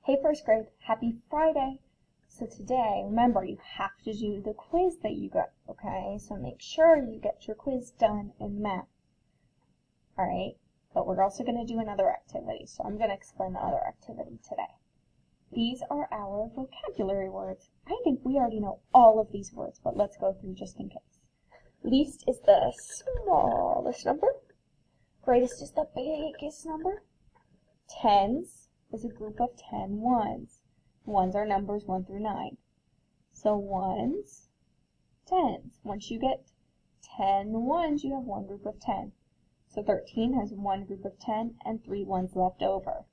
Hey first grade, happy Friday! So today, remember, you have to do the quiz that you got, okay? So make sure you get your quiz done in math. Alright, but we're also going to do another activity, so I'm going to explain the other activity today. These are our vocabulary words. I think we already know all of these words, but let's go through just in case. Least is the smallest number. Greatest is the biggest number. Tens is a group of 10 ones. Ones are numbers 1 through 9. So ones, tens. Once you get 10 ones, you have one group of 10. So 13 has one group of 10 and 3 ones left over.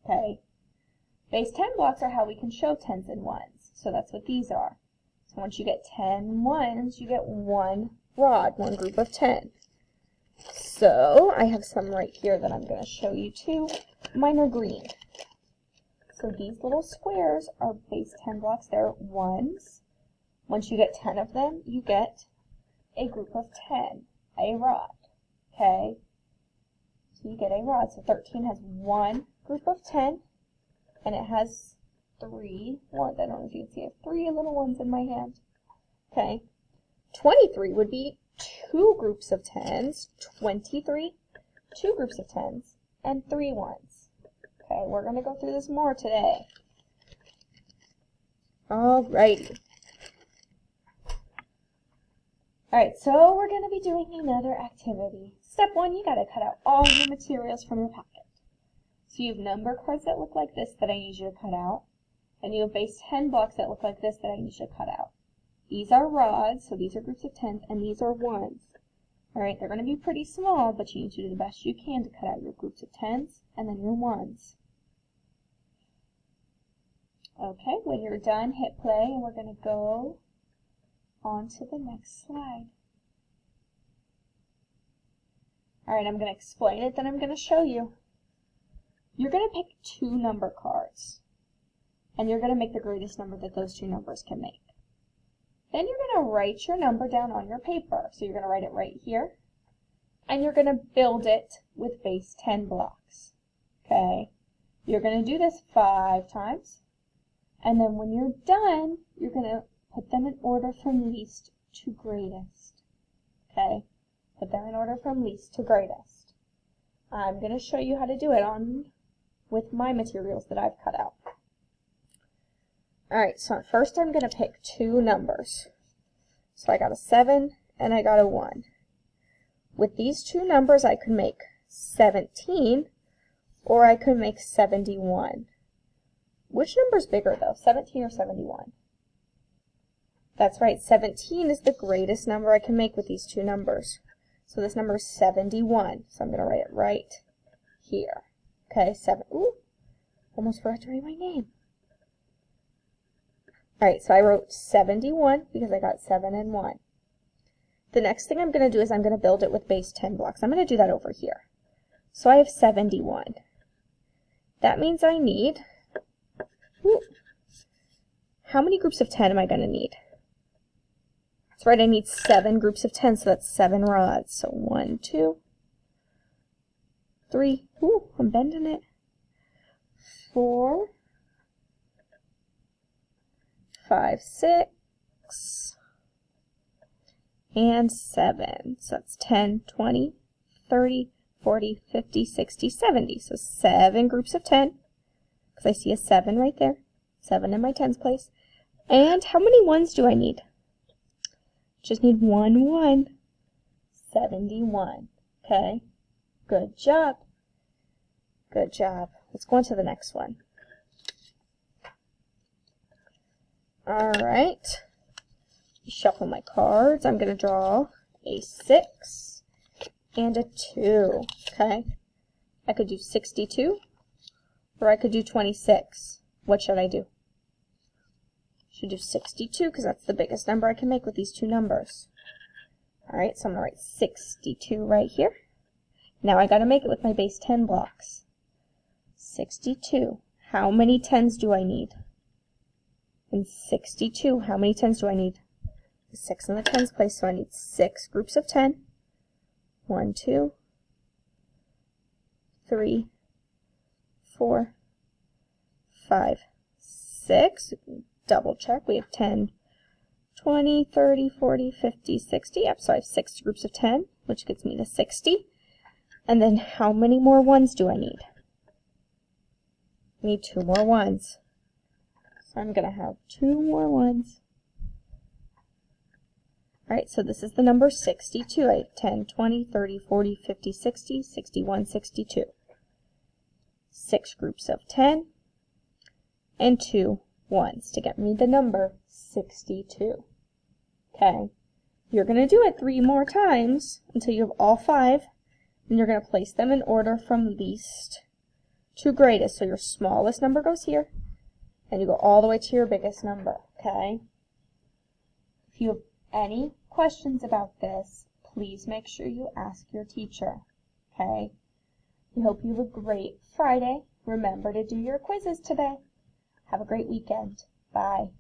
Okay? Base 10 blocks are how we can show tens and ones. So that's what these are. So once you get 10 ones, you get one rod, one group of 10. So I have some right here that I'm going to show you too. Mine are green. So these little squares are base 10 blocks. They're ones. Once you get 10 of them, you get a group of 10, a rod. Okay? So you get a rod. So 13 has one group of 10, and it has 3 ones. I don't know if you can see, I have 3 little ones in my hand. Okay? 23 would be 2 groups of 10s, 23, 2 groups of 10s, and 3 ones. Okay, we're going to go through this more today. Alrighty. Alright, so we're going to be doing another activity. Step 1, you got to cut out all your materials from your packet. So you have number cards that look like this that I need you to cut out, and you have base 10 blocks that look like this that I need you to cut out. These are rods, so these are groups of 10s, and these are ones. Alright, they're going to be pretty small, but you need to do the best you can to cut out your groups of 10s and then your ones. Okay, when you're done, hit play, and we're going to go on to the next slide. Alright, I'm going to explain it, then I'm going to show you. You're going to pick 2 number cards, and you're going to make the greatest number that those 2 numbers can make. Then you're going to write your number down on your paper. So you're going to write it right here, and you're going to build it with base 10 blocks. Okay? You're going to do this 5 times, and then when you're done, you're going to put them in order from least to greatest. Okay? Put them in order from least to greatest. I'm going to show you how to do it with my materials that I've cut out. Alright, so first I'm going to pick 2 numbers. So I got a 7 and I got a 1. With these 2 numbers I could make 17 or I could make 71. Which number's bigger though, 17 or 71? That's right, 17 is the greatest number I can make with these 2 numbers. So this number is 71. So I'm going to write it right here. Okay, 7. Ooh, almost forgot to write my name. Alright, so I wrote 71 because I got 7 and 1. The next thing I'm going to do is I'm going to build it with base 10 blocks. I'm going to do that over here. So I have 71. That means I need, how many groups of 10 am I going to need? That's right, I need 7 groups of 10, so that's 7 rods. So 1, 2, 3, ooh, I'm bending it, 4, 5, 6, and 7. So that's 10, 20, 30, 40, 50, 60, 70. So 7 groups of 10, because I see a 7 right there. 7 in my tens place. And how many ones do I need? Just need 1 1. 71. Okay? Good job. Good job. Let's go on to the next one. Alright, shuffle my cards. I'm going to draw a 6 and a 2, okay? I could do 62, or I could do 26. What should I do? Should do 62, because that's the biggest number I can make with these 2 numbers. Alright, so I'm going to write 62 right here. Now I got to make it with my base 10 blocks. 62. How many 10s do I need? In 62, how many 10s do I need? 6 in the tens place, so I need 6 groups of 10. 1, 2, 3, 4, 5, 6. Double check. We have 10, 20, 30, 40, 50, 60. Yep, so I have 6 groups of 10, which gets me to 60. And then how many more ones do I need? I need 2 more ones. So I'm going to have 2 more ones. Alright, so this is the number 62. I have 10, 20, 30, 40, 50, 60, 61, 62. 6 groups of 10 and 2 ones to get me the number 62. Okay, you're going to do it 3 more times until you have all 5, and you're going to place them in order from least to greatest. So your smallest number goes here, and you go all the way to your biggest number, okay? If you have any questions about this, please make sure you ask your teacher, okay? We hope you have a great Friday. Remember to do your quizzes today. Have a great weekend. Bye.